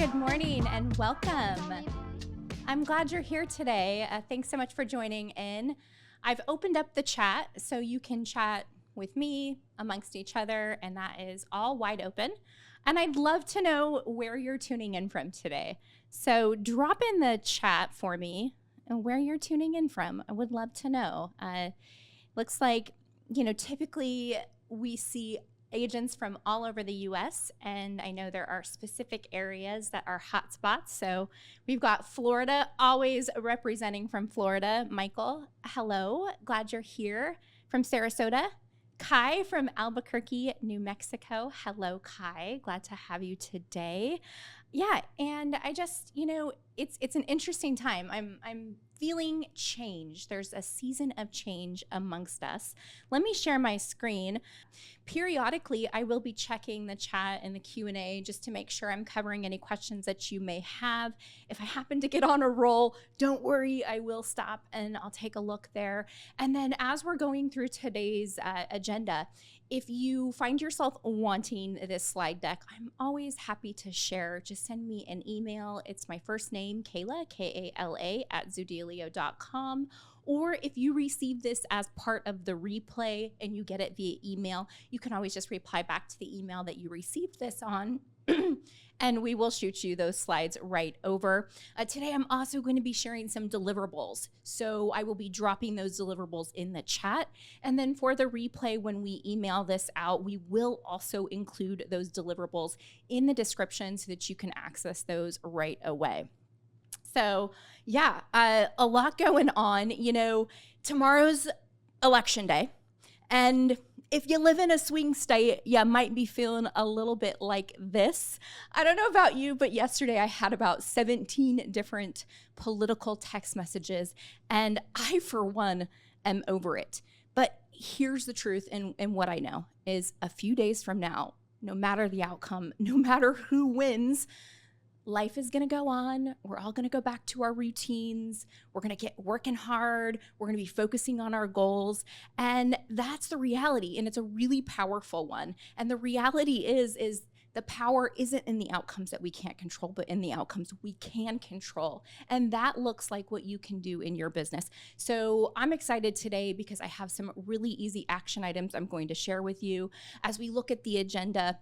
good morning and welcome. I'm glad you're here today. Thanks so much for joining in. I've opened up the chat so you can chat with me amongst each other, and that is all wide open. And I'd love to know where you're tuning in from today. So drop in the chat for me where you're tuning in from. I would love to know. Looks like, typically we see agents from all over the US, and I know there are specific areas that are hotspots. So we've got Florida, always representing from Florida. Michael, hello, glad you're here. From Sarasota, Kai from Albuquerque, New Mexico. Hello, Kai, glad to have you today. Yeah, and I just, it's an interesting time. I'm feeling change. There's a season of change amongst us. Let me share my screen. Periodically, I will be checking the chat and the Q&A just to make sure I'm covering any questions that you may have. If I happen to get on a roll, don't worry, I will stop and I'll take a look there. And then as we're going through today's agenda, if you find yourself wanting this slide deck, I'm always happy to share. Just send me an email. It's my first name, Kayla, K-A-L-A, @zoodealio.com. Or if you receive this as part of the replay and you get it via email, you can always just reply back to the email that you received this on. And we will shoot you those slides right over. Today, I'm also going to be sharing some deliverables. So I will be dropping those deliverables in the chat. And then for the replay, when we email this out, we will also include those deliverables in the description so that you can access those right away. So yeah, a lot going on. Tomorrow's election day. And if you live in a swing state, you might be feeling a little bit like this. I don't know about you, but yesterday I had about 17 different political text messages, and I, for one, am over it. But here's the truth, and what I know is a few days from now, no matter the outcome, no matter who wins, life is going to go on. We're all going to go back to our routines. We're going to get working hard. We're going to be focusing on our goals. And that's the reality. And it's a really powerful one. And the reality is the power isn't in the outcomes that we can't control, but in the outcomes we can control. And that looks like what you can do in your business. So I'm excited today because I have some really easy action items I'm going to share with you. As we look at the agenda,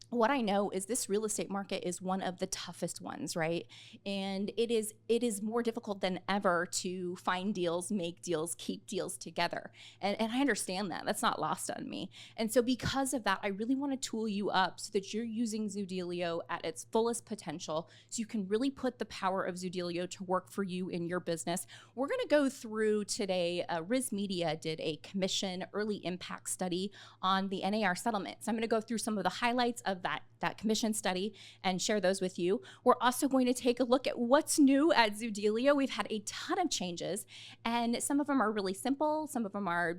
what I know is this real estate market is one of the toughest ones, right? And it is more difficult than ever to find deals, make deals, keep deals together. And I understand that. That's not lost on me. And so because of that, I really want to tool you up so that you're using Zoodealio at its fullest potential so you can really put the power of Zoodealio to work for you in your business. We're going to go through today, Riz Media did a commission early impact study on the NAR settlement. So I'm going to go through some of the highlights of that commission study and share those with you. We're also going to take a look at what's new at Zoodealio. We've had a ton of changes, and some of them are really simple, some of them are,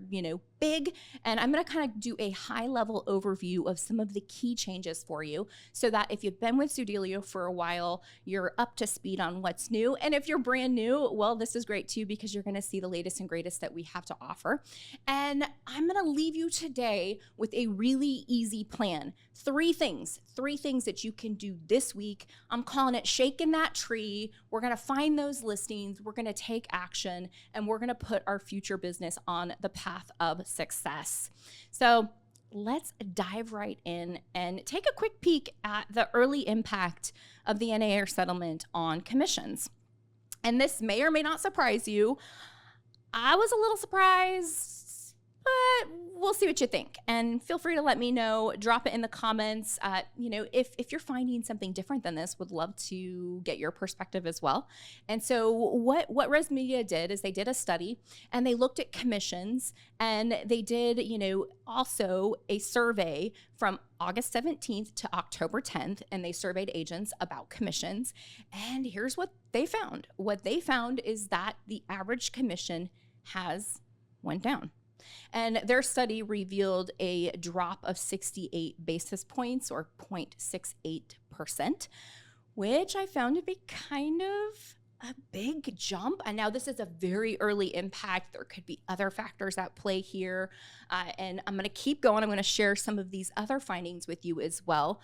big, and I'm going to kind of do a high-level overview of some of the key changes for you so that if you've been with Zoodealio for a while, you're up to speed on what's new. And if you're brand new, well, this is great too because you're going to see the latest and greatest that we have to offer. And I'm going to leave you today with a really easy plan. Three things that you can do this week. I'm calling it shaking that tree. We're going to find those listings. We're going to take action, and we're going to put our future business on the path of success. So let's dive right in and take a quick peek at the early impact of the NAR settlement on commissions. And this may or may not surprise you. I was a little surprised, but we'll see what you think. And feel free to let me know, drop it in the comments. If you're finding something different than this, would love to get your perspective as well. And so what Riz Media did is they did a study and they looked at commissions, and they did, also a survey from August 17th to October 10th, and they surveyed agents about commissions. And here's what they found. What they found is that the average commission has went down. And their study revealed a drop of 68 basis points or 0.68%, which I found to be kind of a big jump. And now this is a very early impact. There could be other factors at play here. And I'm going to keep going. I'm going to share some of these other findings with you as well.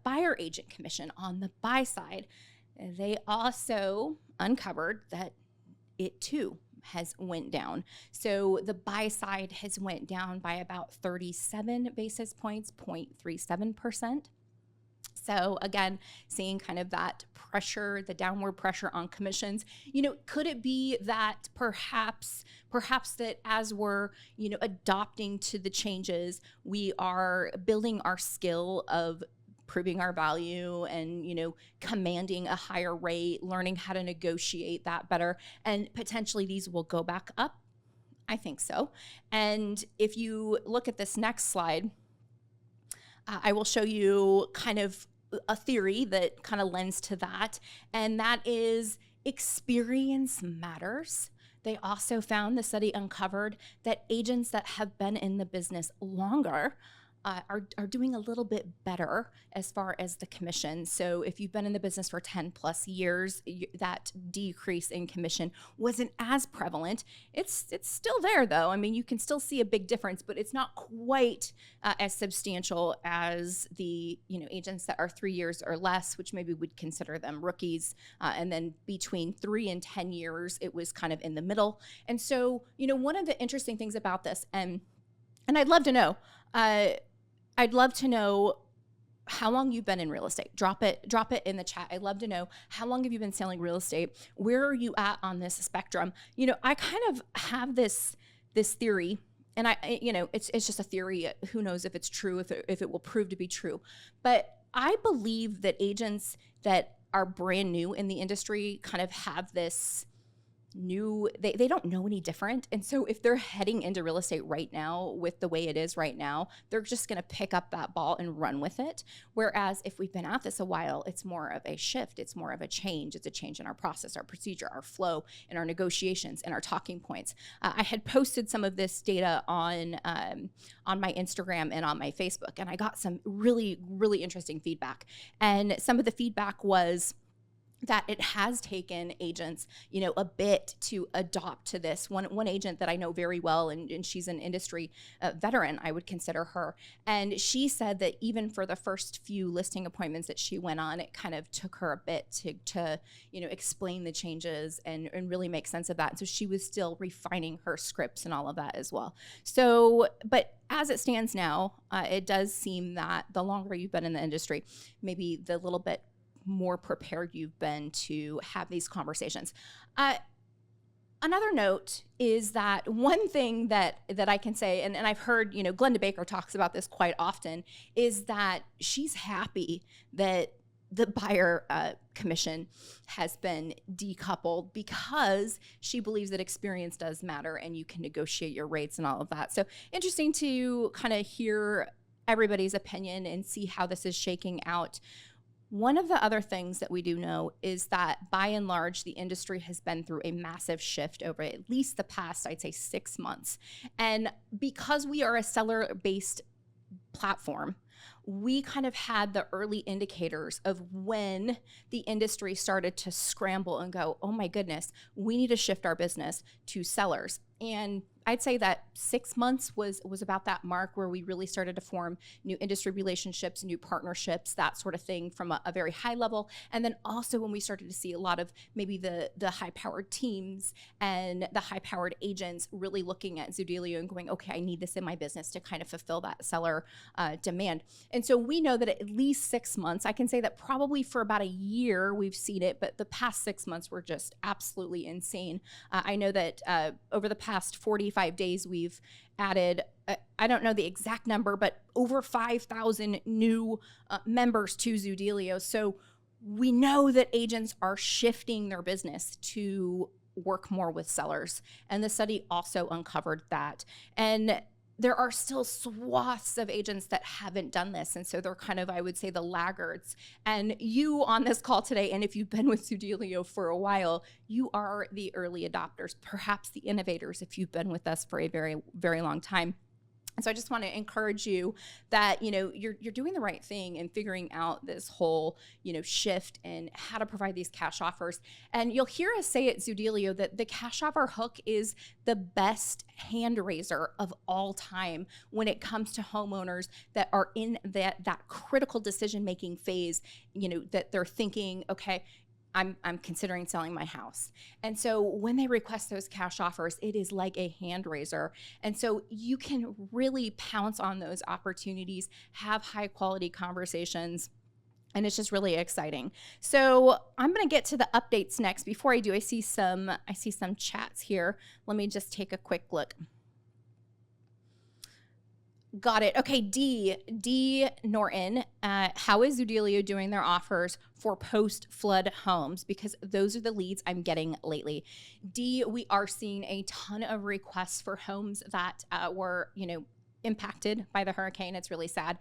Buyer agent commission on the buy side, they also uncovered that it too has went down. So the buy side has went down by about 37 basis points, 0.37%. So again, seeing kind of that pressure, the downward pressure on commissions. Could it be that perhaps that as we're, adopting to the changes, we are building our skill of proving our value and, commanding a higher rate, learning how to negotiate that better, and potentially these will go back up? I think so. And if you look at this next slide, I will show you kind of a theory that kind of lends to that, and that is experience matters. They also found, the study uncovered, that agents that have been in the business longer are doing a little bit better as far as the commission. So if you've been in the business for 10 plus years, that decrease in commission wasn't as prevalent. It's still there though. I mean, you can still see a big difference, but it's not quite as substantial as the agents that are 3 years or less, which maybe would consider them rookies. And then between 3 and 10 years, it was kind of in the middle. And so, one of the interesting things about this, and I'd love to know, how long you've been in real estate. Drop it in the chat. I'd love to know, how long have you been selling real estate? Where are you at on this spectrum? I kind of have this theory, and it's just a theory. Who knows if it's true, if it will prove to be true. But I believe that agents that are brand new in the industry kind of have this they don't know any different. And so if they're heading into real estate right now with the way it is right now, they're just going to pick up that ball and run with it. Whereas if we've been at this a while, it's more of a shift. It's more of a change. It's a change in our process, our procedure, our flow, and our negotiations and our talking points. I had posted some of this data on my Instagram and on my Facebook, and I got some really, really interesting feedback. And some of the feedback was that it has taken agents, a bit to adopt to this. One agent that I know very well, and she's an industry veteran, I would consider her. And she said that even for the first few listing appointments that she went on, it kind of took her a bit to explain the changes and really make sense of that. And so she was still refining her scripts and all of that as well. So, but as it stands now, it does seem that the longer you've been in the industry, maybe the little bit more prepared you've been to have these conversations. Another note is that one thing that I can say, and I've heard, Glenda Baker talks about this quite often, is that she's happy that the buyer commission has been decoupled because she believes that experience does matter and you can negotiate your rates and all of that. So interesting to kind of hear everybody's opinion and see how this is shaking out. One of the other things that we do know is that by and large, the industry has been through a massive shift over at least the past, I'd say, 6 months. And because we are a seller-based platform, we kind of had the early indicators of when the industry started to scramble and go, oh my goodness, we need to shift our business to sellers. And I'd say that 6 months was about that mark where we really started to form new industry relationships, new partnerships, that sort of thing from a very high level. And then also when we started to see a lot of maybe the high-powered teams and the high-powered agents really looking at Zoodealio and going, okay, I need this in my business to kind of fulfill that seller demand. And so we know that at least 6 months, I can say that probably for about a year we've seen it, but the past 6 months were just absolutely insane. I know that over the past 45 days, we've added, I don't know the exact number, but over 5,000 new members to Zoodealio. So we know that agents are shifting their business to work more with sellers. And the study also uncovered that. And there are still swaths of agents that haven't done this. And so they're kind of, I would say, the laggards. And you on this call today, and if you've been with Zoodealio for a while, you are the early adopters, perhaps the innovators if you've been with us for a very, very long time. And so I just want to encourage you that, you're doing the right thing in figuring out this whole, shift in how to provide these cash offers. And you'll hear us say at Zoodealio that the cash offer hook is the best hand raiser of all time when it comes to homeowners that are in that critical decision-making phase, that they're thinking, okay, I'm considering selling my house. And so when they request those cash offers, it is like a hand raiser. And so you can really pounce on those opportunities, have high quality conversations, and it's just really exciting. So I'm going to get to the updates next. Before I do, I see some chats here. Let me just take a quick look. Got it. Okay, D Norton, how is Zoodealio doing their offers for post-flood homes? Because those are the leads I'm getting lately. D, we are seeing a ton of requests for homes that were, impacted by the hurricane. It's really sad.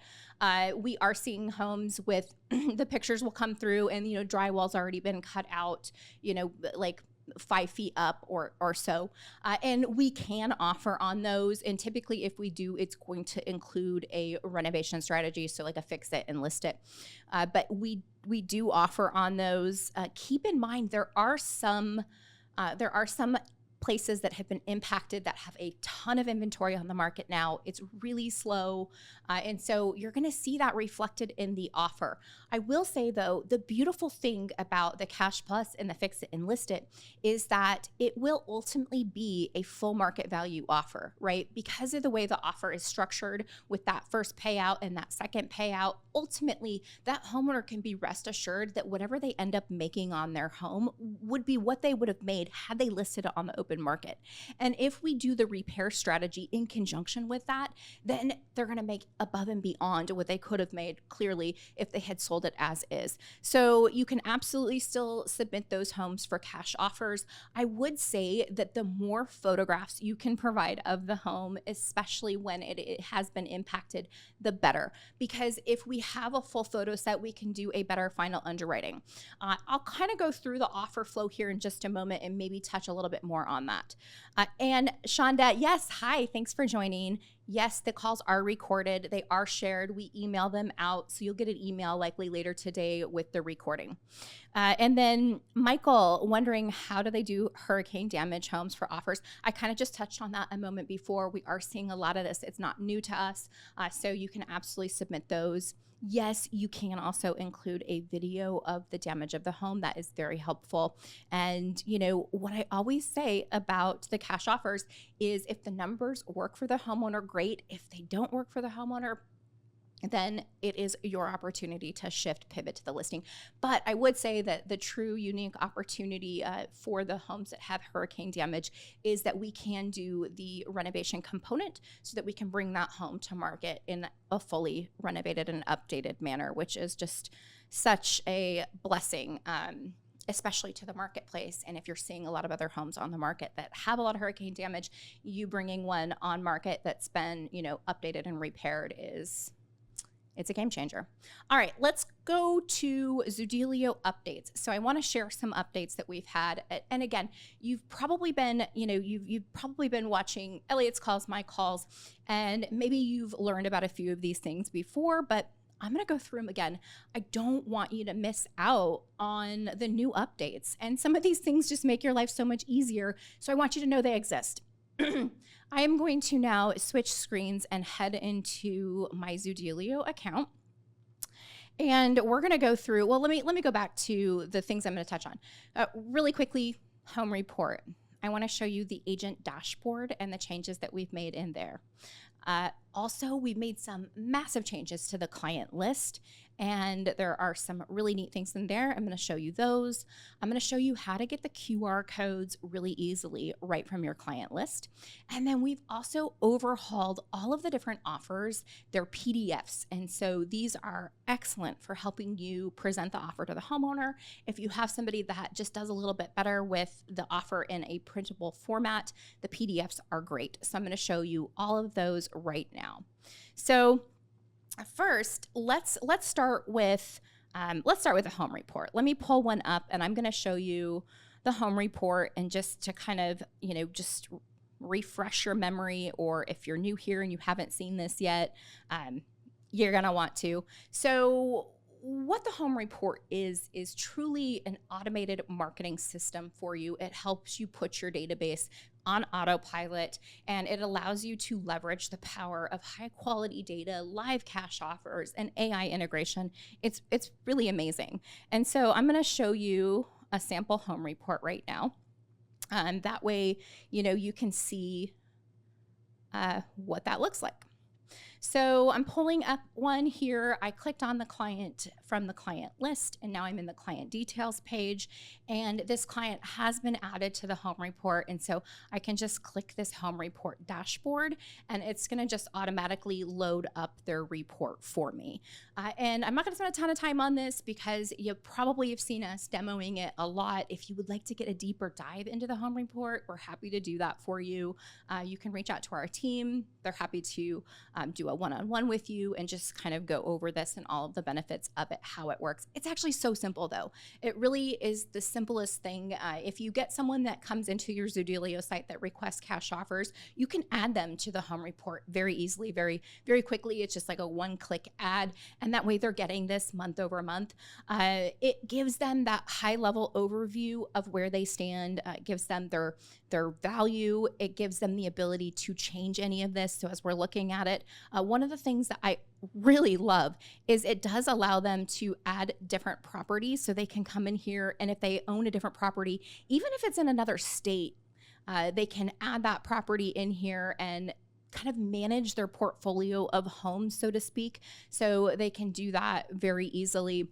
We are seeing homes with the pictures will come through and, drywall's already been cut out, like 5 feet up or so. And we can offer on those. And typically if we do, it's going to include a renovation strategy. So like a fix it and list it. But we do offer on those. Keep in mind, there are some places that have been impacted that have a ton of inventory on the market now. It's really slow. And so you're going to see that reflected in the offer. I will say though, the beautiful thing about the Cash Plus and the Fix It and List It is that it will ultimately be a full market value offer, right? Because of the way the offer is structured with that first payout and that second payout, ultimately that homeowner can be rest assured that whatever they end up making on their home would be what they would have made had they listed it on the open market. And if we do the repair strategy in conjunction with that, then they're going to make above and beyond what they could have made clearly if they had sold it as is. So you can absolutely still submit those homes for cash offers. I would say that the more photographs you can provide of the home, especially when it has been impacted, the better. Because if we have a full photo set, we can do a better final underwriting. I'll kind of go through the offer flow here in just a moment and maybe touch a little bit more on that. And Shonda, yes, hi, thanks for joining. Yes, the calls are recorded. They are shared. We email them out. So you'll get an email likely later today with the recording. And then Michael wondering, how do they do hurricane damage homes for offers? I kind of just touched on that a moment before. We are seeing a lot of this. It's not new to us. So you can absolutely submit those. Yes, you can also include a video of the damage of the home. That is very helpful. And, what I always say about the cash offers is if the numbers work for the homeowner, great. If they don't work for the homeowner, then it is your opportunity to pivot to the listing. But I would say that the true unique opportunity for the homes that have hurricane damage is that we can do the renovation component so that we can bring that home to market in a fully renovated and updated manner, which is just such a blessing. Especially to the marketplace. And if you're seeing a lot of other homes on the market that have a lot of hurricane damage, you bringing one on market that's been, updated and repaired it's a game changer. All right, let's go to Zoodealio updates. So I want to share some updates that we've had. And again, you've probably been, you've probably been watching Elliot's calls, my calls, and maybe you've learned about a few of these things before, but I'm going to go through them again. I don't want you to miss out on the new updates. And some of these things just make your life so much easier. So I want you to know they exist. I am going to now switch screens and head into my Zoodealio account. And we're going to go through, well, let me go back to the things I'm going to touch on. Really quickly, home report. I want to show you the agent dashboard and the changes that we've made in there. Also, we've made some massive changes to the client list, and there are some really neat things in there. I'm going to show you those. I'm going to show you how to get the QR codes really easily right from your client list. And then we've also overhauled all of the different offers, their PDFs. And so these are excellent for helping you present the offer to the homeowner. If you have somebody that just does a little bit better with the offer in a printable format, the PDFs are great. So I'm going to show you all of those right now. So first, let's start with the home report. Let me pull one up, and I'm going to show you the home report, and just to kind of just refresh your memory, or if you're new here and you haven't seen this yet, you're going to want to. So what the home report is truly an automated marketing system for you. It helps you put your database on autopilot, and it allows you to leverage the power of high quality data, live cash offers, and AI integration. It's really amazing. And so I'm going to show you a sample home report right now. That way, you can see what that looks like. So I'm pulling up one here. I clicked on the client from the client list, and now I'm in the client details page. And this client has been added to the home report. And so I can just click this home report dashboard, and it's going to just automatically load up their report for me. And I'm not going to spend a ton of time on this because you probably have seen us demoing it a lot. If you would like to get a deeper dive into the home report, we're happy to do that for you. You can reach out to our team. They're happy to do a one-on-one with you and just kind of go over this and all of the benefits of it, how it works. It's actually so simple though. It really is the simplest thing. If you get someone that comes into your Zoodealio site that requests cash offers, you can add them to the home report very easily, very, very quickly. It's just like a one-click add, and that way they're getting this month over month. It gives them that high-level overview of where they stand. It gives them their value. It gives them the ability to change any of this. So as we're looking at it, one of the things that I really love is it does allow them to add different properties. So they can come in here, and if they own a different property, even if it's in another state, they can add that property in here and kind of manage their portfolio of homes, so to speak. So they can do that very easily,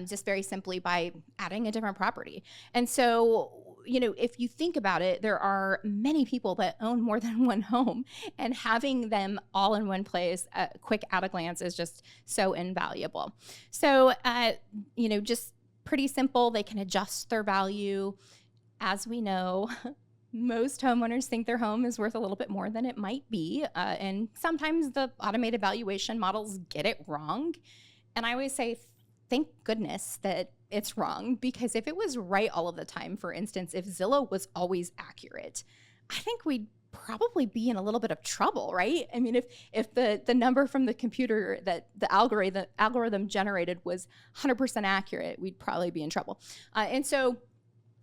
just very simply by adding a different property. And so, if you think about it, there are many people that own more than one home, and having them all in one place, quick at a glance, is just so invaluable. So, just pretty simple. They can adjust their value. As we know, most homeowners think their home is worth a little bit more than it might be. And sometimes the automated valuation models get it wrong. And I always say, thank goodness that it's wrong, because if it was right all of the time, for instance, if Zillow was always accurate, I think we'd probably be in a little bit of trouble, right? I mean, if the number from the computer that the algorithm generated was 100% accurate, we'd probably be in trouble. And so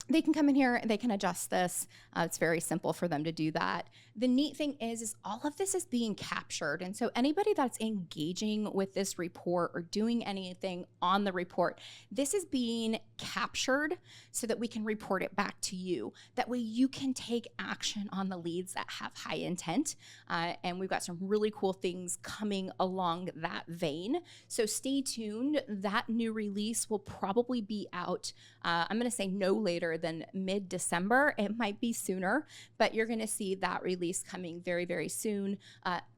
they can come in here and they can adjust this. It's very simple for them to do that. The neat thing is all of this is being captured. And so anybody that's engaging with this report or doing anything on the report, this is being captured so that we can report it back to you. That way you can take action on the leads that have high intent. And we've got some really cool things coming along that vein. So stay tuned. That new release will probably be out, I'm going to say no later than mid-December. It might be sooner, but you're going to see that release coming very, very soon,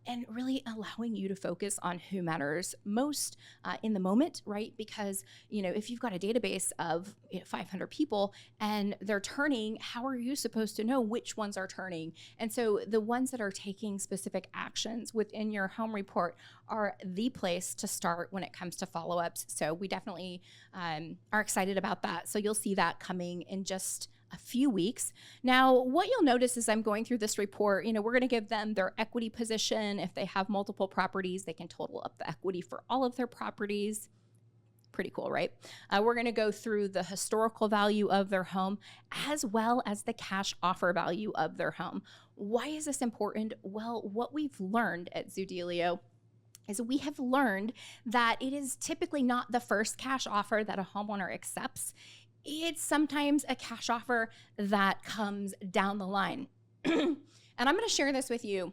and really allowing you to focus on who matters most in the moment, right? Because, if you've got a database of 500 people and they're turning, how are you supposed to know which ones are turning? And so the ones that are taking specific actions within your home report are the place to start when it comes to follow-ups. So we definitely are excited about that. So you'll see that coming in just a few weeks. Now, what you'll notice as I'm going through this report, we're going to give them their equity position. If they have multiple properties, they can total up the equity for all of their properties. Pretty cool, right? We're going to go through the historical value of their home as well as the cash offer value of their home. Why is this important? Well, what we've learned at Zoodealio is we have learned that it is typically not the first cash offer that a homeowner accepts. It's sometimes a cash offer that comes down the line. And I'm going to share this with you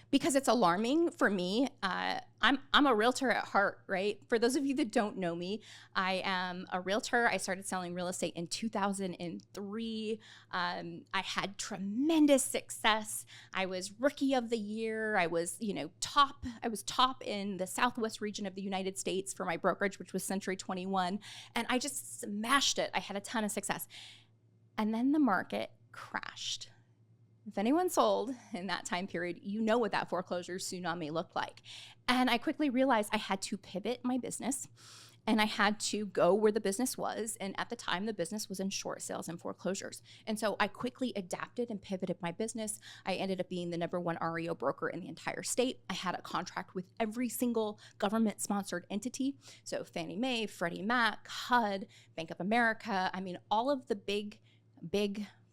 because it's alarming for me. I'm a realtor at heart, right? For those of you that don't know me, I am a realtor. I started selling real estate in 2003. I had tremendous success. I was rookie of the year. I was, top in the Southwest region of the United States for my brokerage, which was Century 21. And I just smashed it. I had a ton of success. And then the market crashed. if anyone sold in that time period, you know what that foreclosure tsunami looked like. And I quickly realized I had to pivot my business and I had to go where the business was. And at the time, the business was in short sales and foreclosures. And so I quickly adapted and pivoted my business. I ended up being the #1 REO broker in the entire state. I had a contract with every single government-sponsored entity. So Fannie Mae, Freddie Mac, HUD, Bank of America. I mean, all of the big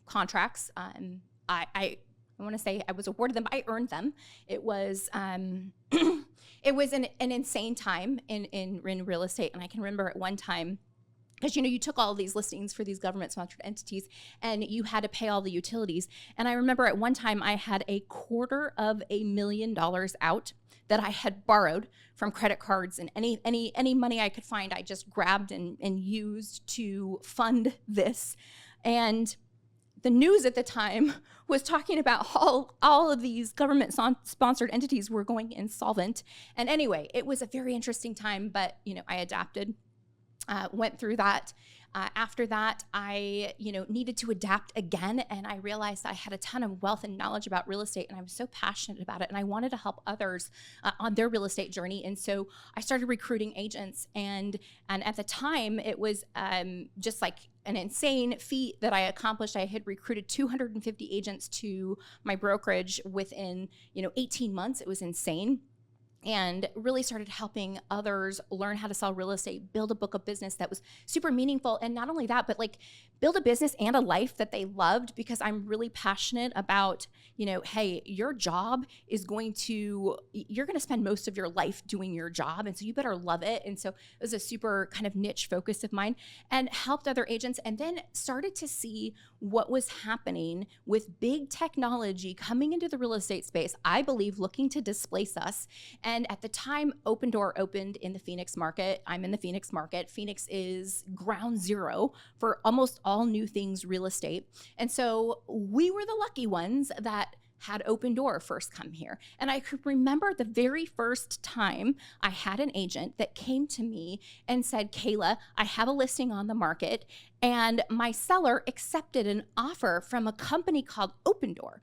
contracts. I want to say I was awarded them. I earned them. It was it was an insane time in real estate. And I can remember at one time, because you took all of these listings for these government-sponsored entities and you had to pay all the utilities. And I remember at one time I had $250,000 out that I had borrowed from credit cards, and any money I could find, I just grabbed and used to fund this. And the news at the time was talking about all of these government-sponsored entities were going insolvent. And anyway, it was a very interesting time, but I adapted, went through that. After that, I needed to adapt again, and I realized I had a ton of wealth and knowledge about real estate, and I was so passionate about it, and I wanted to help others on their real estate journey. And so I started recruiting agents, and at the time, it was just like an insane feat that I accomplished. I had recruited 250 agents to my brokerage within 18 months. It was insane. And really started helping others learn how to sell real estate, build a book of business that was super meaningful. And not only that, but build a business and a life that they loved, because I'm really passionate about, hey, your job is you're going to spend most of your life doing your job. And so you better love it. And so it was a super kind of niche focus of mine, and helped other agents, and then started to see what was happening with big technology coming into the real estate space, I believe looking to displace us. And at the time, Opendoor opened in the Phoenix market. I'm in the Phoenix market. Phoenix is ground zero for almost all new things real estate. And so we were the lucky ones that had Opendoor first come here. And I could remember the very first time I had an agent that came to me and said, Kayla, I have a listing on the market, and my seller accepted an offer from a company called Opendoor.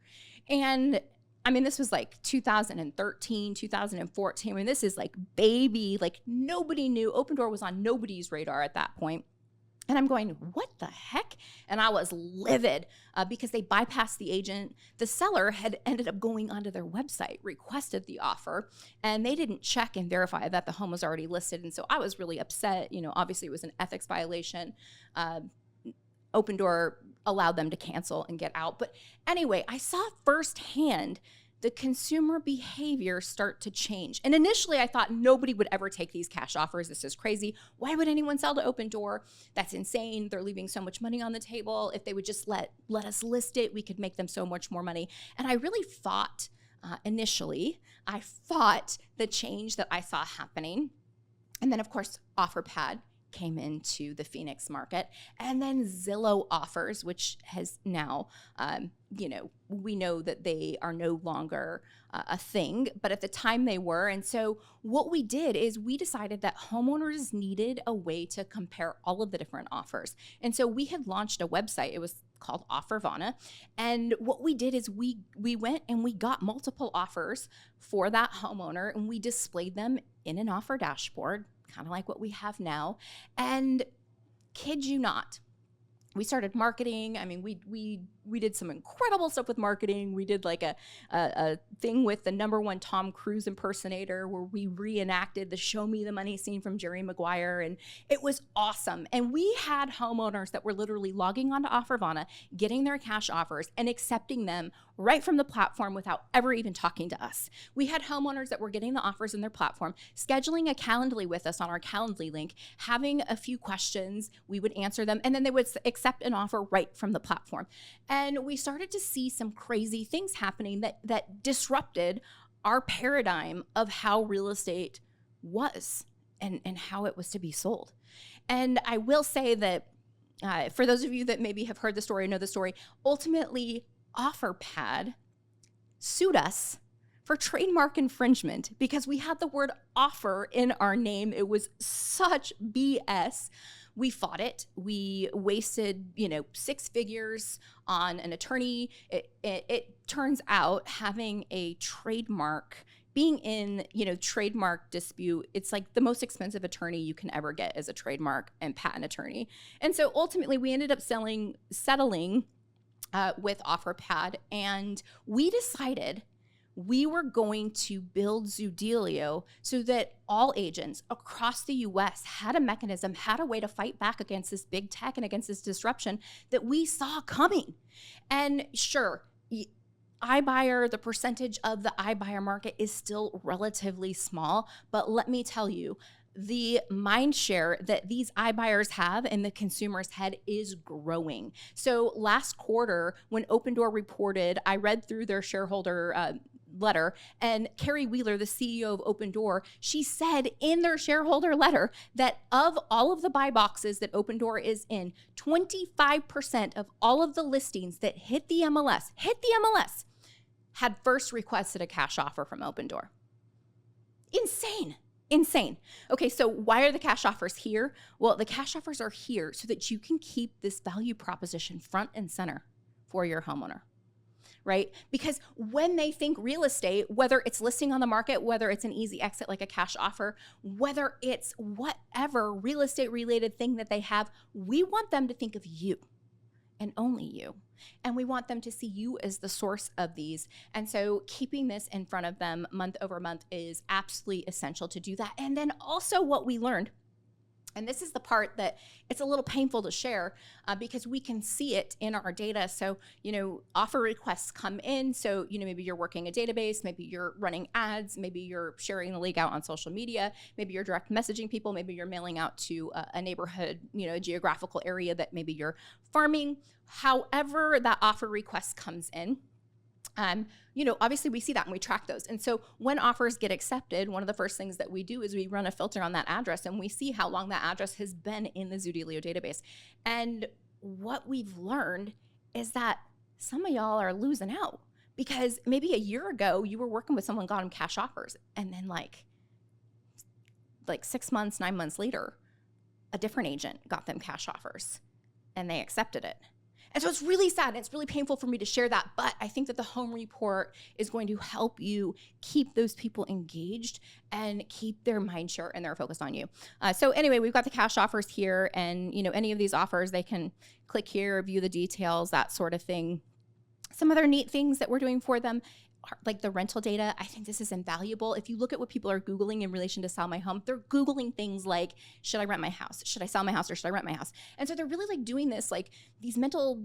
And I mean, this was 2013, 2014. I mean, this is baby, nobody knew. Opendoor was on nobody's radar at that point. And I'm going, what the heck? And I was livid because they bypassed the agent. The seller had ended up going onto their website, requested the offer, and they didn't check and verify that the home was already listed. And so I was really upset. Obviously it was an ethics violation. Opendoor allowed them to cancel and get out. But anyway, I saw firsthand the consumer behavior start to change. And initially I thought nobody would ever take these cash offers. This is crazy. Why would anyone sell to Opendoor? That's insane. They're leaving so much money on the table. If they would just let us list it, we could make them so much more money. And I really fought initially. I fought the change that I saw happening. And then of course, OfferPad came into the Phoenix market, and then Zillow offers, which has now, we know that they are no longer a thing, but at the time they were. And so what we did is we decided that homeowners needed a way to compare all of the different offers. And so we had launched a website. It was called Offervana. And what we did is we went and we got multiple offers for that homeowner, and we displayed them in an offer dashboard, kind of like what we have now. And kid you not, we started marketing. I mean, we did some incredible stuff with marketing. We did a thing with the #1 Tom Cruise impersonator where we reenacted the Show Me the Money scene from Jerry Maguire, and it was awesome. And we had homeowners that were literally logging onto Offervana, getting their cash offers and accepting them right from the platform without ever even talking to us. We had homeowners that were getting the offers in their platform, scheduling a Calendly with us on our Calendly link, having a few questions, we would answer them, and then they would accept an offer right from the platform. And we started to see some crazy things happening that disrupted our paradigm of how real estate was and how it was to be sold. And I will say that for those of you that maybe have heard the story or know the story, ultimately OfferPad sued us for trademark infringement because we had the word offer in our name. It was such BS. We fought it. We wasted, 6 figures on an attorney. It turns out having a trademark, being in, trademark dispute, it's like the most expensive attorney you can ever get as a trademark and patent attorney. And so ultimately we ended up settling with OfferPad, and we decided we were going to build Zoodealio so that all agents across the US had a mechanism, had a way to fight back against this big tech and against this disruption that we saw coming. And sure, iBuyer, the percentage of the iBuyer market is still relatively small, but let me tell you, the mind share that these iBuyers have in the consumer's head is growing. So last quarter, when Opendoor reported, I read through their shareholder letter, and Carrie Wheeler, the CEO of Opendoor, she said in their shareholder letter that of all of the buy boxes that Opendoor is in, 25% of all of the listings that hit the MLS, had first requested a cash offer from Opendoor. Insane. Okay, so why are the cash offers here? Well, the cash offers are here so that you can keep this value proposition front and center for your homeowner, right? Because when they think real estate, whether it's listing on the market, whether it's an easy exit like a cash offer, whether it's whatever real estate related thing that they have, we want them to think of you and only you. And we want them to see you as the source of these. And so keeping this in front of them month over month is absolutely essential to do that. And then also what we learned, and this is the part that it's a little painful to share because we can see it in our data. So, offer requests come in. So, maybe you're working a database, maybe you're running ads, maybe you're sharing the link out on social media, maybe you're direct messaging people, maybe you're mailing out to a neighborhood, a geographical area that maybe you're farming. However that offer request comes in, obviously we see that and we track those. And so when offers get accepted, one of the first things that we do is we run a filter on that address and we see how long that address has been in the Zoodealio database. And what we've learned is that some of y'all are losing out because maybe a year ago you were working with someone, got them cash offers, and then like 6 months, 9 months later, a different agent got them cash offers and they accepted it. And so it's really sad and it's really painful for me to share that, but I think that the home report is going to help you keep those people engaged and keep their mind share and they're focused on you. So anyway, we've got the cash offers here, and any of these offers, they can click here, view the details, that sort of thing. Some other neat things that we're doing for them, like the rental data, I think this is invaluable. If you look at what people are Googling in relation to sell my home, they're Googling things like, should I rent my house? Should I sell my house or should I rent my house? And so they're really doing this, these mental,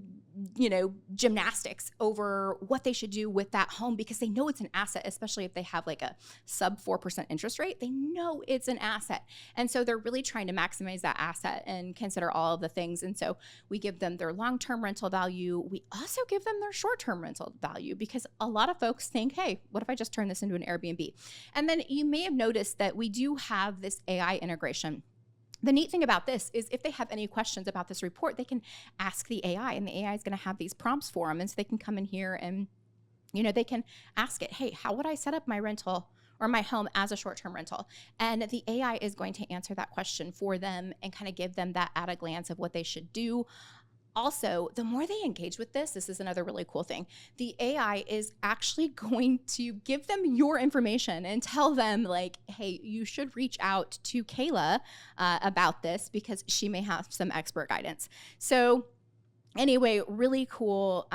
gymnastics over what they should do with that home because they know it's an asset, especially if they have a sub 4% interest rate. They know it's an asset. And so they're really trying to maximize that asset and consider all of the things. And so we give them their long-term rental value. We also give them their short-term rental value because a lot of folks think, hey, what if I just turn this into an Airbnb? And then you may have noticed that we do have this AI integration. The neat thing about this is if they have any questions about this report, they can ask the AI, and the AI is going to have these prompts for them. And so they can come in here and, they can ask it, hey, how would I set up my rental or my home as a short-term rental? And the AI is going to answer that question for them and kind of give them that at a glance of what they should do. Also, the more they engage with this is another really cool thing. The AI is actually going to give them your information and tell them hey, you should reach out to Kayla about this because she may have some expert guidance. So anyway, really cool.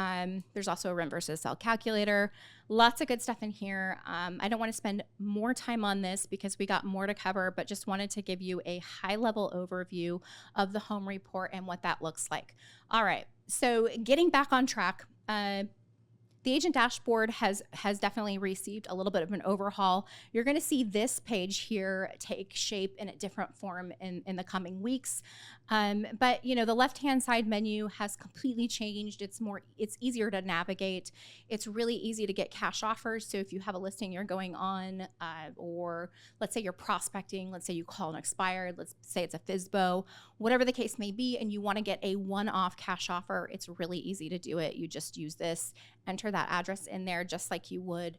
There's also a rent versus sell calculator. Lots of good stuff in here. I don't want to spend more time on this because we got more to cover, but just wanted to give you a high-level overview of the home report and what that looks like. All right, so getting back on track, the agent dashboard has definitely received a little bit of an overhaul. You're going to see this page here take shape in a different form in the coming weeks. But the left-hand side menu has completely changed. It's easier to navigate. It's really easy to get cash offers. So if you have a listing you're going on, or let's say you're prospecting, let's say you call an expired, let's say it's a FSBO, whatever the case may be, and you want to get a one-off cash offer, it's really easy to do it. You just use this, enter that address in there just like you would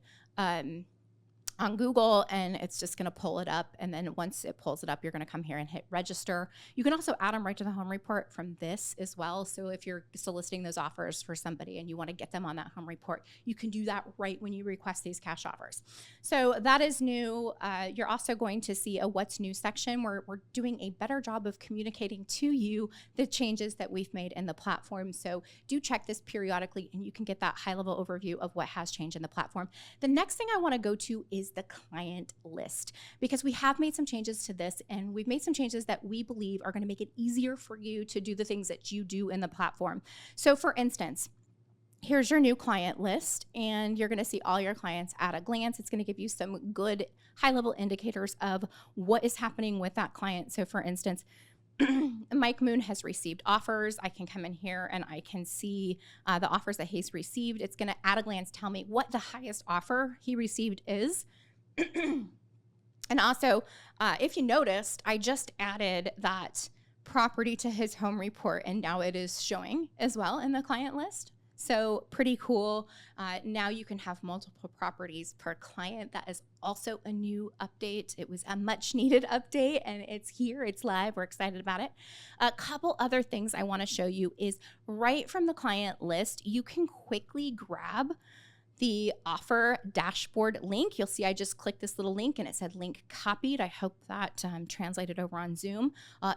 on Google, and it's just going to pull it up. And then once it pulls it up, you're going to come here and hit register. You can also add them right to the home report from this as well. So if you're soliciting those offers for somebody and you want to get them on that home report, you can do that right when you request these cash offers. So that is new. You're also going to see a what's new section where we're doing a better job of communicating to you the changes that we've made in the platform. So do check this periodically and you can get that high level overview of what has changed in the platform. The next thing I want to go to is the client list, because we have made some changes to this, and we've made some changes that we believe are going to make it easier for you to do the things that you do in the platform. So for instance, here's your new client list, and you're going to see all your clients at a glance. It's going to give you some good high-level indicators of what is happening with that client. So for instance, Mike Moon has received offers. I can come in here and I can see the offers that he's received. It's going to at a glance tell me what the highest offer he received is. And also, if you noticed, I just added that property to his home report, and now it is showing as well in the client list. So pretty cool. Now you can have multiple properties per client. That is also a new update. It was a much needed update, and it's here, it's live. We're excited about it. A couple other things I want to show you is right from the client list, you can quickly grab the offer dashboard link. You'll see I just clicked this little link and it said link copied. I hope that translated over on Zoom,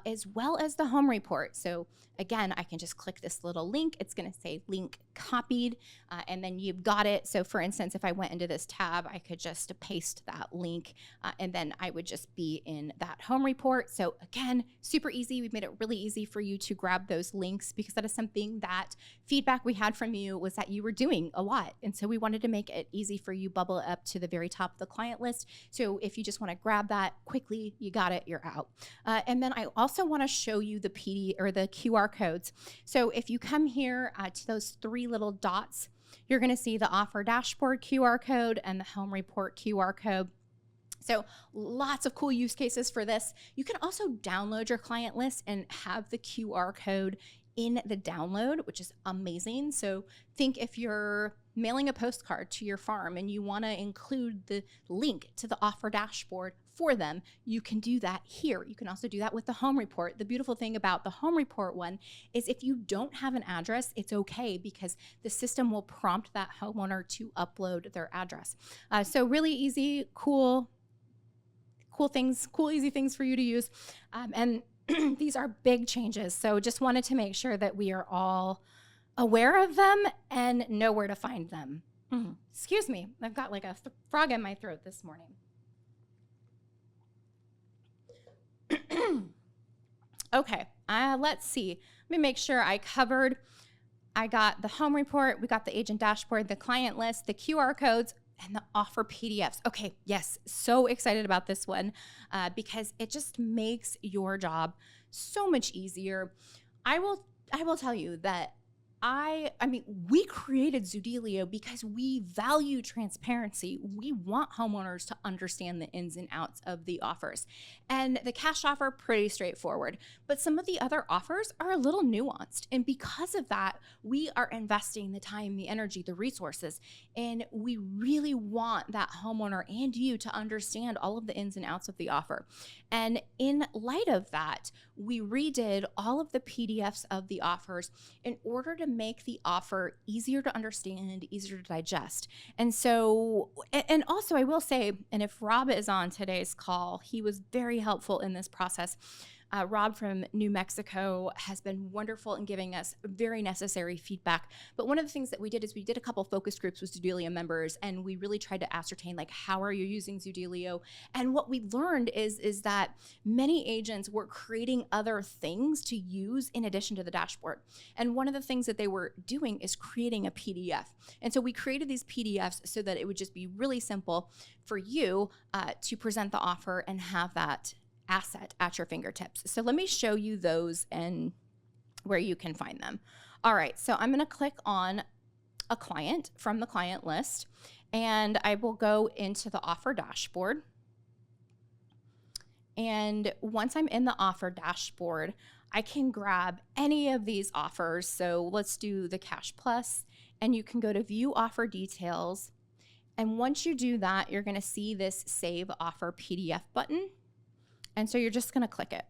as well as the home report. So again, I can just click this little link. It's going to say link copied, and then you've got it. So for instance, if I went into this tab, I could just paste that link, and then I would just be in that home report. So again, super easy. We've made it really easy for you to grab those links, because that is something that feedback we had from you was that you were doing a lot. And so we wanted to make it easy for you, bubble it up to the very top of the client list. So if you just want to grab that quickly, you got it, you're out. And then I also want to show you the the QR codes. So if you come here to those three little dots, you're going to see the offer dashboard QR code and the home report QR code. So lots of cool use cases for this. You can also download your client list and have the QR code in the download, which is amazing. So think if you're mailing a postcard to your farm and you want to include the link to the offer dashboard for them, you can do that here. You can also do that with the home report. The beautiful thing about the home report one is if you don't have an address, it's okay, because the system will prompt that homeowner to upload their address. So really easy, cool things, easy things for you to use. And these are big changes. So just wanted to make sure that we are all aware of them and know where to find them. Excuse me, I've got like a frog in my throat this morning. Okay, let's see. Let me make sure I got the home report, we got the agent dashboard, the client list, the QR codes, and the offer PDFs. Okay, yes, so excited about this one because it just makes your job so much easier. I will tell you that I mean, we created Zoodealio because we value transparency. We want homeowners to understand the ins and outs of the offers. And the cash offer, pretty straightforward. But some of the other offers are a little nuanced. And because of that, we are investing the time, the energy, the resources. And we really want that homeowner and you to understand all of the ins and outs of the offer. And in light of that, we redid all of the PDFs of the offers in order to make the offer easier to understand, easier to digest. And so, and also I will say, and if Rob is on today's call, he was very helpful in this process. Rob from New Mexico has been wonderful in giving us very necessary feedback. But one of the things that we did is we did a couple focus groups with Zoodealio members, and we really tried to ascertain, like, how are you using Zoodealio? And what we learned is that many agents were creating other things to use in addition to the dashboard. And one of the things that they were doing is creating a PDF. And so we created these PDFs so that it would just be really simple for you to present the offer and have that asset at your fingertips. So let me show you those and where you can find them. All right, so I'm going to click on a client from the client list, and I will go into the offer dashboard. And once I'm in the offer dashboard, I can grab any of these offers. So let's do the Cash Plus, and you can go to view offer details. And once you do that, you're going to see this Save Offer PDF button. And so you're just going to click it.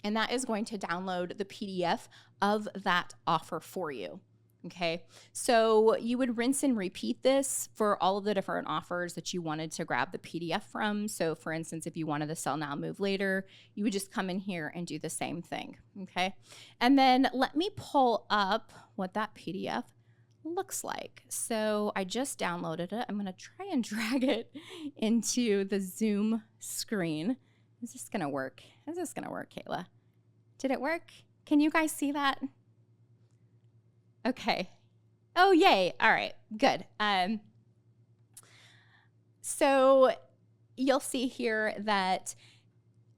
And that is going to download the PDF of that offer for you. Okay, so you would rinse and repeat this for all of the different offers that you wanted to grab the PDF from. So for instance, if you wanted to sell now, move later, you would just come in here and do the same thing. Okay, and then let me pull up what that PDF looks like. So I just downloaded it. I'm going to try and drag it into the Zoom screen. Is this going to work? Is this going to work, Kayla? Did it work? Can you guys see that? Okay. Oh, yay. All right, good. So you'll see here that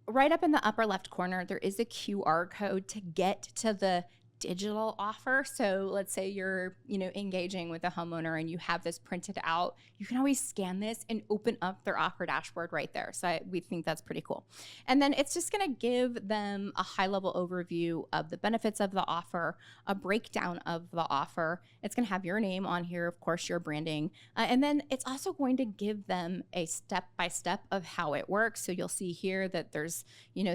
right up in the upper left corner, there is a QR code to get to the digital offer. So let's say you're, engaging with a homeowner and you have this printed out. You can always scan this and open up their offer dashboard right there. So we think that's pretty cool. And then it's just going to give them a high-level overview of the benefits of the offer, a breakdown of the offer. It's going to have your name on here, of course, your branding. And then it's also going to give them a step-by-step of how it works. So you'll see here that there's,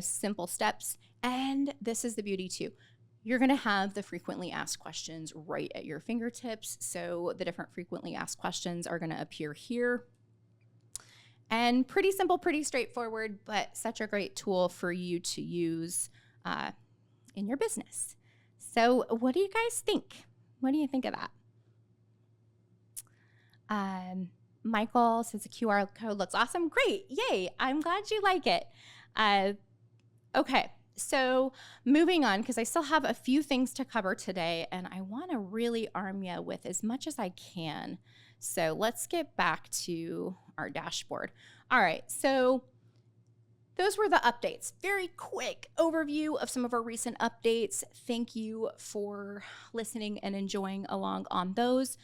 simple steps. And this is the beauty too. You're going to have the frequently asked questions right at your fingertips. So the different frequently asked questions are going to appear here. And pretty simple, pretty straightforward, but such a great tool for you to use in your business. So what do you guys think? What do you think of that? Michael says the QR code looks awesome. Great. Yay. I'm glad you like it. Okay. So moving on, because I still have a few things to cover today, and I want to really arm you with as much as I can. So let's get back to our dashboard. All right, so those were the updates. Very quick overview of some of our recent updates. Thank you for listening and enjoying along on those.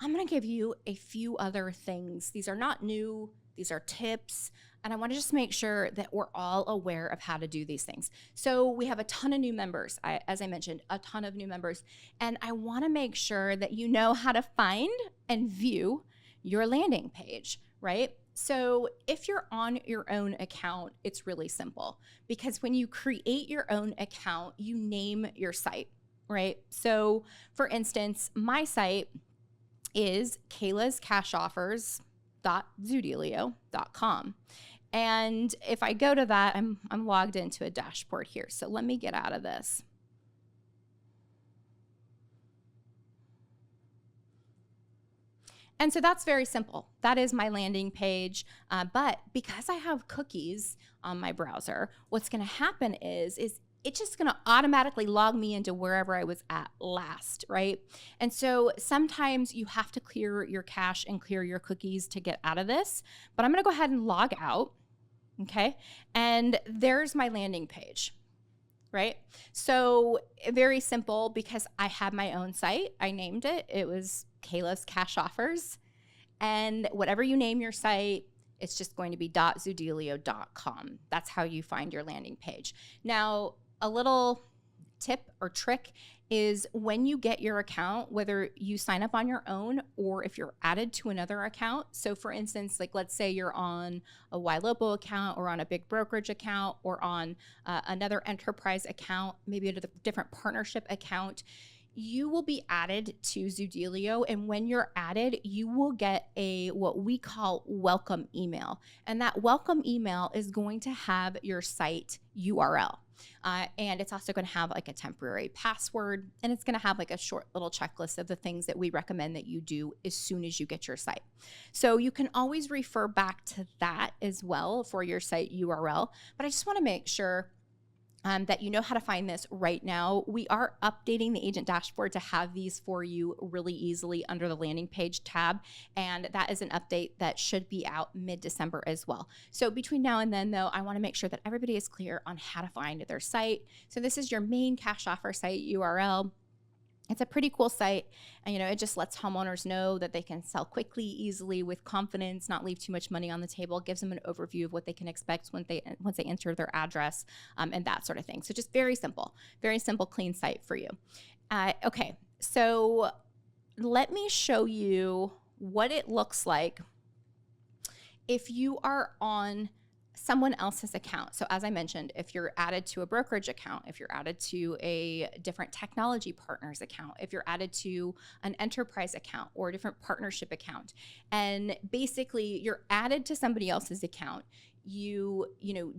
I'm going to give you a few other things. These are not new. These are tips. And I want to just make sure that we're all aware of how to do these things. So we have a ton of new members, as I mentioned, a ton of new members. And I want to make sure that you know how to find and view your landing page, right? So if you're on your own account, it's really simple because when you create your own account, you name your site, right? So for instance, my site is kaylascashoffers.zoodealio.com. And if I go to that, I'm logged into a dashboard here. So let me get out of this. And so that's very simple. That is my landing page. But because I have cookies on my browser, what's going to happen is it's just going to automatically log me into wherever I was at last, right? And so sometimes you have to clear your cache and clear your cookies to get out of this. But I'm going to go ahead and log out, okay? And there's my landing page, right? So very simple because I had my own site. I named it. It was Kayla's Cash Offers. And whatever you name your site, it's just going to be .zoodealio.com. That's how you find your landing page. Now, a little tip or trick is when you get your account, whether you sign up on your own or if you're added to another account. So for instance, like let's say you're on a YLOPO account or on a big brokerage account or on another enterprise account, maybe a different partnership account, you will be added to Zoodealio. And when you're added, you will get what we call welcome email. And that welcome email is going to have your site URL. And it's also going to have like a temporary password, and it's going to have like a short little checklist of the things that we recommend that you do as soon as you get your site. So you can always refer back to that as well for your site URL. But I just want to make sure that you know how to find this right now. We are updating the agent dashboard to have these for you really easily under the landing page tab. And that is an update that should be out mid-December as well. So between now and then though, I wanna make sure that everybody is clear on how to find their site. So this is your main cash offer site URL. It's a pretty cool site, and it just lets homeowners know that they can sell quickly, easily, with confidence, not leave too much money on the table. It gives them an overview of what they can expect once they enter their address, and that sort of thing. So just very simple, clean site for you. Okay, so let me show you what it looks like if you are on someone else's account. So as I mentioned, if you're added to a brokerage account, if you're added to a different technology partner's account, if you're added to an enterprise account or a different partnership account, and basically you're added to somebody else's account, you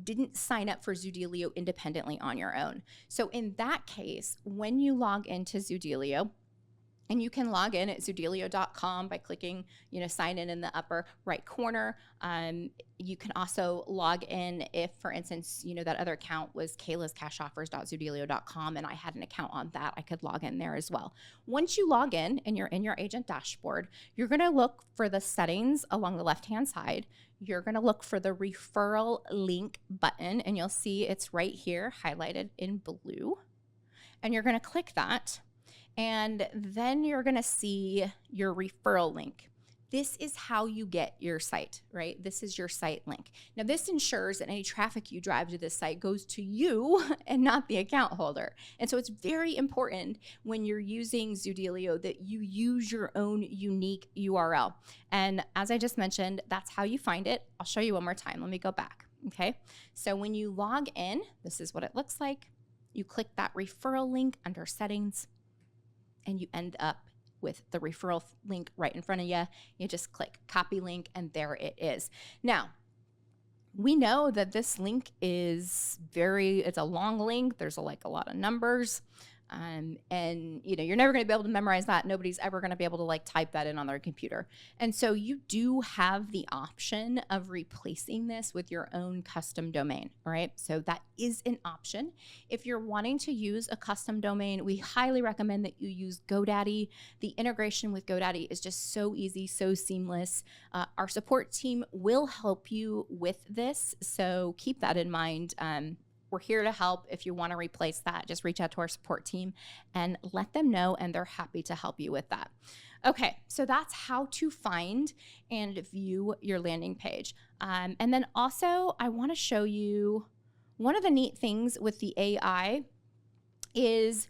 didn't sign up for Zoodealio independently on your own. So in that case, when you log into Zoodealio, and you can log in at zoodealio.com by clicking, sign in the upper right corner. You can also log in if, for instance, that other account was kaylascashoffers.zoodealio.com and I had an account on that, I could log in there as well. Once you log in and you're in your agent dashboard, you're going to look for the settings along the left-hand side. You're going to look for the referral link button, and you'll see it's right here highlighted in blue. And you're going to click that. And then you're going to see your referral link. This is how you get your site, right? This is your site link. Now, this ensures that any traffic you drive to this site goes to you and not the account holder. And so it's very important when you're using Zoodealio that you use your own unique URL. And as I just mentioned, that's how you find it. I'll show you one more time. Let me go back, okay? So when you log in, this is what it looks like. You click that referral link under settings, and you end up with the referral link right in front of you. You just click copy link, and there it is. Now, we know that this link is it's a long link. There's a lot of numbers. And you're never going to be able to memorize that. Nobody's ever going to be able to type that in on their computer. And so you do have the option of replacing this with your own custom domain, right? So that is an option. If you're wanting to use a custom domain, we highly recommend that you use GoDaddy. The integration with GoDaddy is just so easy, so seamless. Our support team will help you with this. So keep that in mind. We're here to help. If you want to replace that, just reach out to our support team and let them know, and they're happy to help you with that. Okay, so that's how to find and view your landing page. And then also, I want to show you one of the neat things with the AI is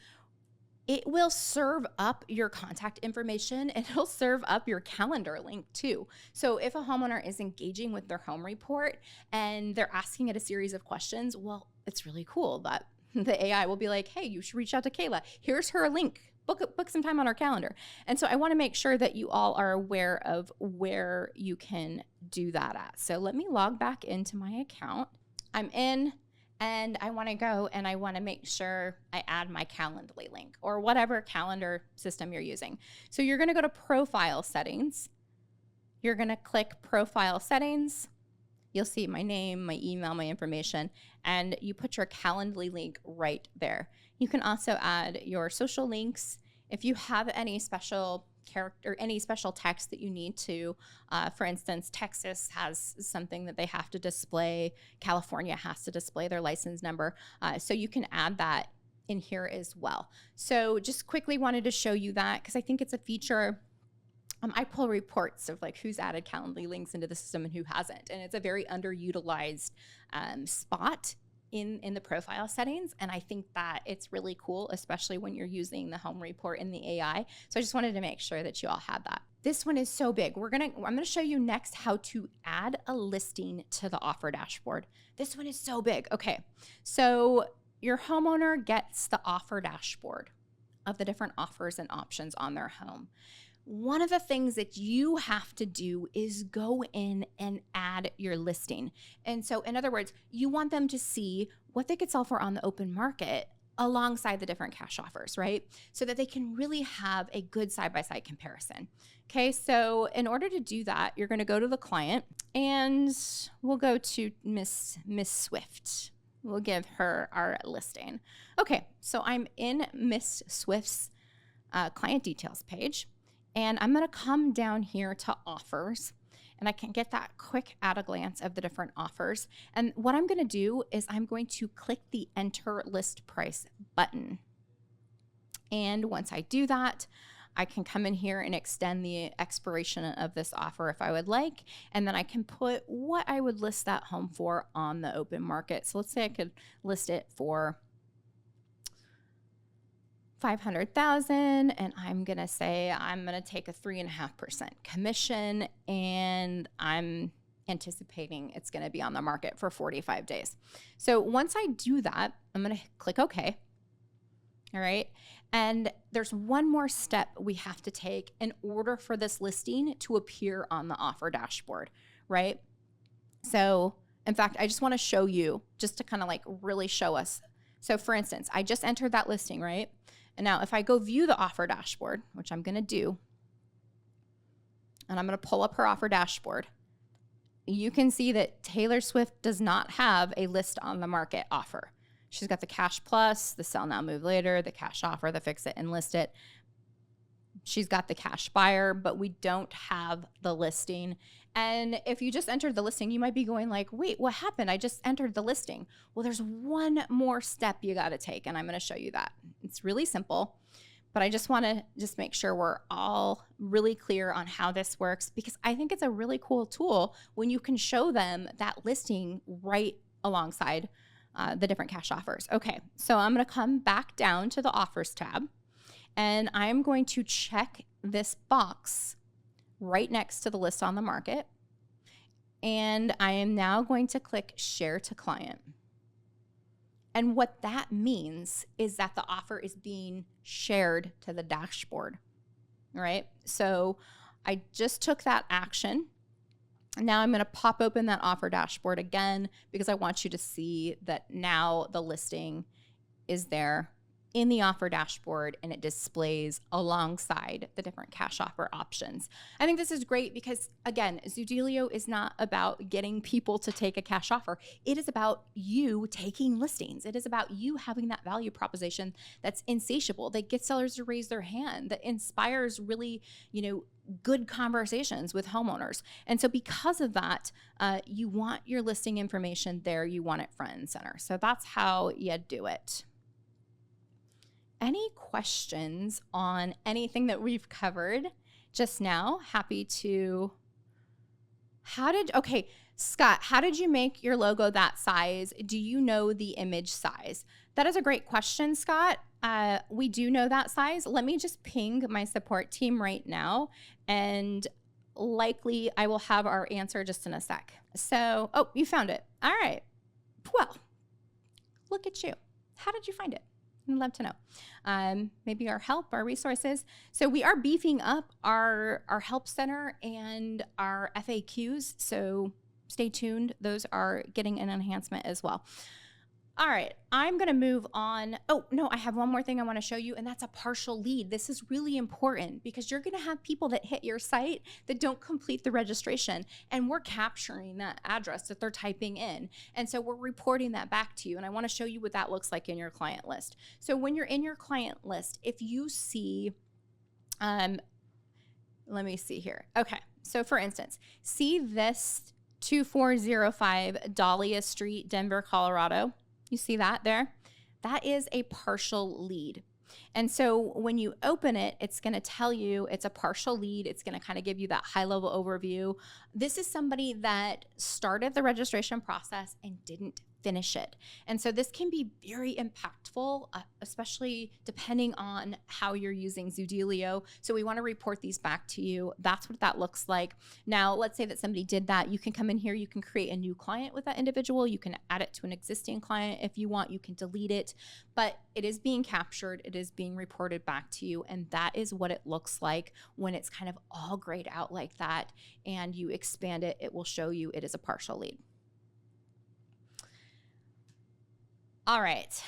it will serve up your contact information, and it'll serve up your calendar link too. So if a homeowner is engaging with their home report and they're asking it a series of questions, well, it's really cool that the AI will be like, hey, you should reach out to Kayla. Here's her link. Book some time on our calendar. And so I want to make sure that you all are aware of where you can do that at. So let me log back into my account. I'm in. And I want to go and I want to make sure I add my Calendly link or whatever calendar system you're using. So you're going to go to Profile Settings. You're going to click Profile Settings. You'll see my name, my email, my information, and you put your Calendly link right there. You can also add your social links. If you have any special character, any special text that you need to, for instance, Texas has something that they have to display. California has to display their license number. So you can add that in here as well. So just quickly wanted to show you that because I think it's a feature. I pull reports of who's added Calendly links into the system and who hasn't. And it's a very underutilized spot in the profile settings. And I think that it's really cool, especially when you're using the home report in the AI. So I just wanted to make sure that you all had that. This one is so big. I'm going to show you next how to add a listing to the offer dashboard. This one is so big. Okay. So your homeowner gets the offer dashboard of the different offers and options on their home. One of the things that you have to do is go in and add your listing. And so, in other words, you want them to see what they could sell for on the open market alongside the different cash offers, right? So that they can really have a good side-by-side comparison. Okay, so in order to do that, you're going to go to the client and we'll go to Miss Swift. We'll give her our listing. Okay, so I'm in Miss Swift's client details page. And I'm going to come down here to offers, and I can get that quick at a glance of the different offers. And what I'm going to do is I'm going to click the enter list price button. And once I do that, I can come in here and extend the expiration of this offer if I would like. And then I can put what I would list that home for on the open market. So let's say I could list it for 500,000, and I'm going to say I'm going to take a 3.5% commission, and I'm anticipating it's going to be on the market for 45 days. So once I do that, I'm going to click OK. All right. And there's one more step we have to take in order for this listing to appear on the offer dashboard, right? So in fact, I just want to show you just to kind of like really show us. So for instance, I just entered that listing, right? And now if I go view the offer dashboard, which I'm going to do, and I'm going to pull up her offer dashboard, you can see that Taylor Swift does not have a list on the market offer. She's got the cash plus, the sell now, move later, the cash offer, the fix it and list it. She's got the cash buyer, but we don't have the listing. And if you just entered the listing, you might be going like, wait, what happened? I just entered the listing. Well, there's one more step you got to take, and I'm going to show you that. It's really simple, but I just want to just make sure we're all really clear on how this works, because I think it's a really cool tool when you can show them that listing right alongside the different cash offers. Okay, so I'm going to come back down to the offers tab, and I'm going to check this box right next to the list on the market. And I am now going to click share to client. And what that means is that the offer is being shared to the dashboard, right? So I just took that action. Now I'm going to pop open that offer dashboard again, because I want you to see that now the listing is there in the offer dashboard, and it displays alongside the different cash offer options. I think this is great because, again, Zoodealio is not about getting people to take a cash offer. It is about you taking listings. It is about you having that value proposition that's insatiable, that gets sellers to raise their hand, that inspires really, good conversations with homeowners. And so because of that, you want your listing information there. You want it front and center. So that's how you do it. Any questions on anything that we've covered just now? Happy to. Okay, Scott, how did you make your logo that size? Do you know the image size? That is a great question, Scott. We do know that size. Let me just ping my support team right now, and likely I will have our answer just in a sec. So, oh, you found it. All right. Well, look at you. How did you find it? I'd love to know. Maybe our help, our resources. So we are beefing up our help center and our FAQs. So stay tuned. Those are getting an enhancement as well. All right, I'm going to move on. Oh, no, I have one more thing I want to show you, and that's a partial lead. This is really important because you're going to have people that hit your site that don't complete the registration, and we're capturing that address that they're typing in. And so we're reporting that back to you, and I want to show you what that looks like in your client list. So when you're in your client list, if you see, let me see here. Okay, so for instance, see this 2405 Dahlia Street, Denver, Colorado. You see that there? That is a partial lead. And so when you open it, it's going to tell you it's a partial lead. It's going to kind of give you that high level overview. This is somebody that started the registration process and didn't finish it. And so this can be very impactful, especially depending on how you're using Zoodealio. So we want to report these back to you. That's what that looks like. Now, let's say that somebody did that. You can come in here, you can create a new client with that individual. You can add it to an existing client if you want. You can delete it, but it is being captured. It is being reported back to you. And that is what it looks like when it's kind of all grayed out like that and you expand it. It will show you it is a partial lead. All right,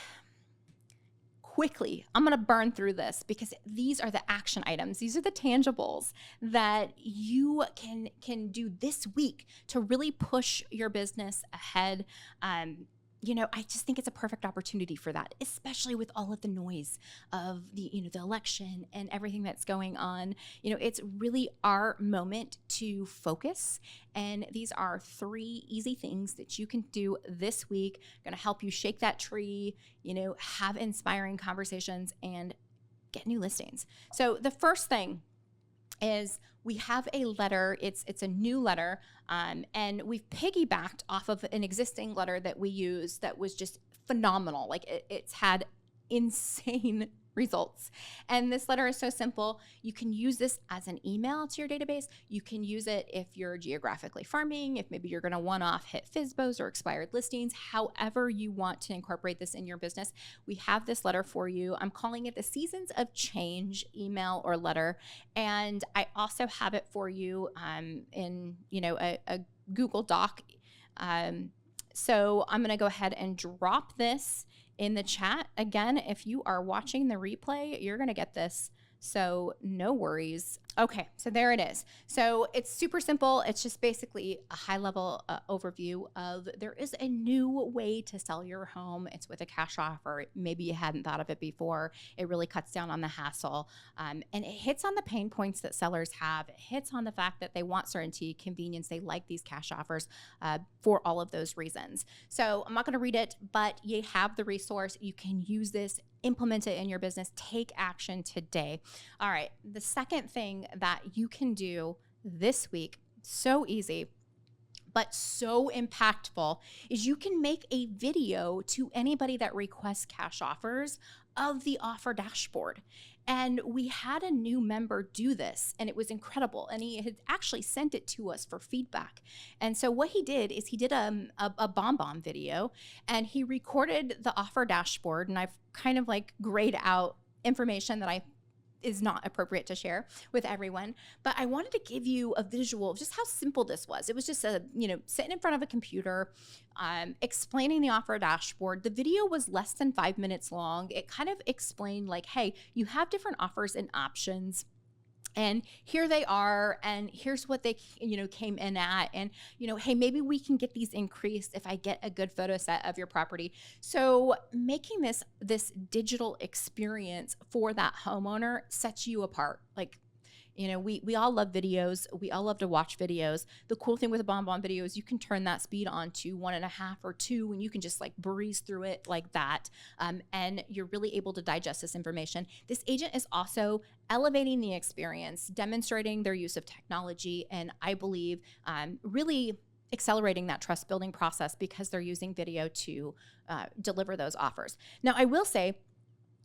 quickly, I'm going to burn through this because these are the action items. These are the tangibles that you can do this week to really push your business ahead. I just think it's a perfect opportunity for that, especially with all of the noise of the election and everything that's going on. It's really our moment to focus. And these are 3 easy things that you can do this week. Going to help you shake that tree, have inspiring conversations and get new listings. So the first thing is we have a letter. It's a new letter, and we've piggybacked off of an existing letter that we use that was just phenomenal. Like it's had insane results. And this letter is so simple. You can use this as an email to your database. You can use it if you're geographically farming, if maybe you're going to one-off hit FSBOs or expired listings, however you want to incorporate this in your business. We have this letter for you. I'm calling it the Seasons of Change email or letter. And I also have it for you in, a Google Doc. So I'm going to go ahead and drop this in the chat. Again, if you are watching the replay, you're going to get this. So no worries. Okay, so there it is. So it's super simple. It's just basically a high level overview of there is a new way to sell your home. It's with a cash offer. Maybe you hadn't thought of it before. It really cuts down on the hassle. And it hits on the pain points that sellers have. It hits on the fact that they want certainty, convenience. They like these cash offers for all of those reasons. So I'm not going to read it, but you have the resource. You can use this, implement it in your business, take action today. All right, the second thing that you can do this week, so easy, but so impactful, is you can make a video to anybody that requests cash offers of the offer dashboard. And we had a new member do this, and it was incredible. And he had actually sent it to us for feedback. And so what he did is he did a BombBomb video, and he recorded the offer dashboard. And I've kind of like grayed out information that is not appropriate to share with everyone. But I wanted to give you a visual of just how simple this was. It was just sitting in front of a computer, explaining the offer dashboard. The video was less than 5 minutes long. It kind of explained like, hey, you have different offers and options, and here they are, and here's what they, came in at. And, hey, maybe we can get these increased if I get a good photo set of your property. So making this digital experience for that homeowner sets you apart. Like, we all love videos. We all love to watch videos. The cool thing with a BombBomb video is you can turn that speed on to 1.5 or 2, and you can just like breeze through it like that. And you're really able to digest this information. This agent is also elevating the experience, demonstrating their use of technology, and I believe really accelerating that trust building process because they're using video to deliver those offers. Now, I will say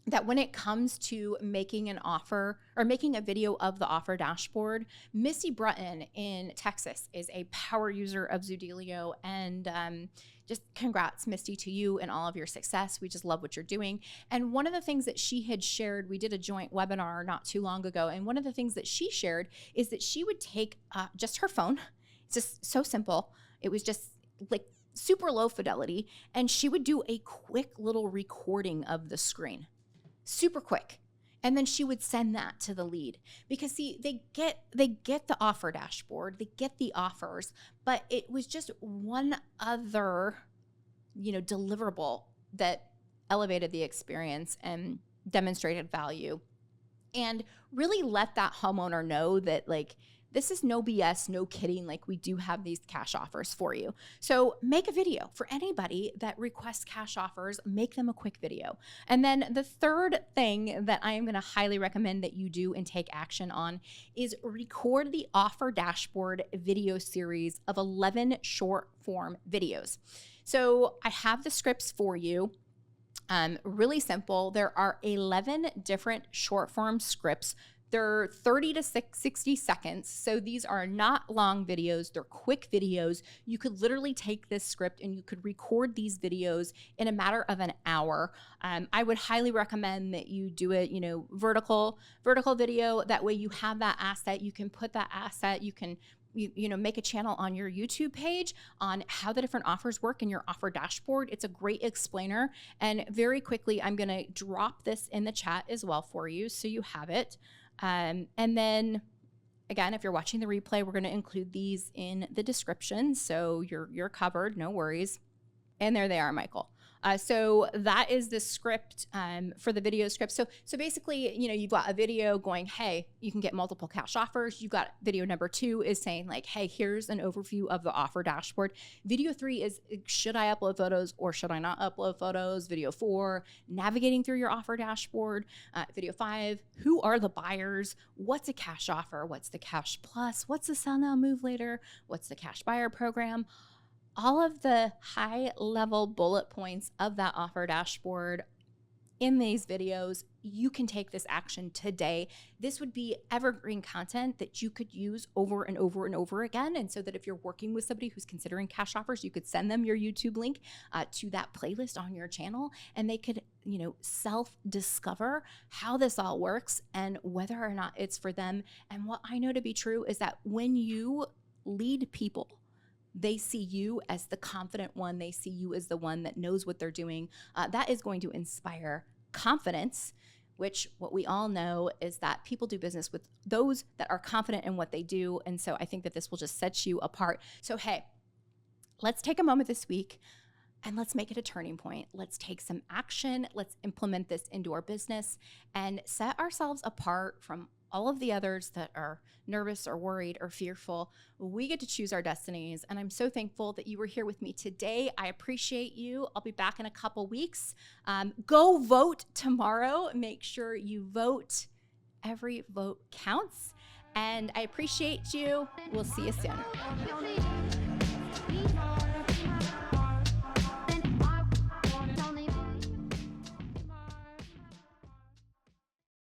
that when it comes to making an offer or making a video of the offer dashboard, Missy Brutton in Texas is a power user of Zoodealio, and just congrats, Misty, to you and all of your success. We just love what you're doing. And one of the things that she had shared, we did a joint webinar not too long ago, and one of the things that she shared is that she would take just her phone. It's just so simple. It was just like super low fidelity, and she would do a quick little recording of the screen. Super quick. And then she would send that to the lead because see, they get the offer dashboard, they get the offers, but it was just one other, deliverable that elevated the experience and demonstrated value and really let that homeowner know that like, this is no BS, no kidding. Like, we do have these cash offers for you. So make a video for anybody that requests cash offers, make them a quick video. And then the third thing that I am going to highly recommend that you do and take action on is record the offer dashboard video series of 11 short form videos. So I have the scripts for you. Really simple. There are 11 different short form scripts. They're 30 to 60 seconds. So these are not long videos. They're quick videos. You could literally take this script and you could record these videos in a matter of an hour. I would highly recommend that you do it, vertical video. That way you have that asset. You can put that asset, you can make a channel on your YouTube page on how the different offers work in your offer dashboard. It's a great explainer. And very quickly, I'm going to drop this in the chat as well for you so you have it. And then again, if you're watching the replay, we're going to include these in the description. So you're covered, no worries. And there they are, Michael. So that is the script for the video script. So basically, you've got a video going, hey, you can get multiple cash offers. You've got video number 2 is saying like, hey, here's an overview of the offer dashboard. Video 3 is, should I upload photos or should I not upload photos? Video 4, navigating through your offer dashboard. Video 5, who are the buyers? What's a cash offer? What's the cash plus? What's the sell now, move later? What's the cash buyer program? All of the high level bullet points of that offer dashboard in these videos, you can take this action today. This would be evergreen content that you could use over and over and over again. And so that if you're working with somebody who's considering cash offers, you could send them your YouTube link to that playlist on your channel, and they could, self-discover how this all works and whether or not it's for them. And what I know to be true is that when you lead people, they see you as the confident one. They see you as the one that knows what they're doing. That is going to inspire confidence, which what we all know is that people do business with those that are confident in what they do. And so I think that this will just set you apart. So, hey, let's take a moment this week and let's make it a turning point. Let's take some action. Let's implement this into our business and set ourselves apart from all of the others that are nervous or worried or fearful. We get to choose our destinies. And I'm so thankful that you were here with me today. I appreciate you. I'll be back in a couple weeks. Go vote tomorrow. Make sure you vote. Every vote counts. And I appreciate you. We'll see you soon.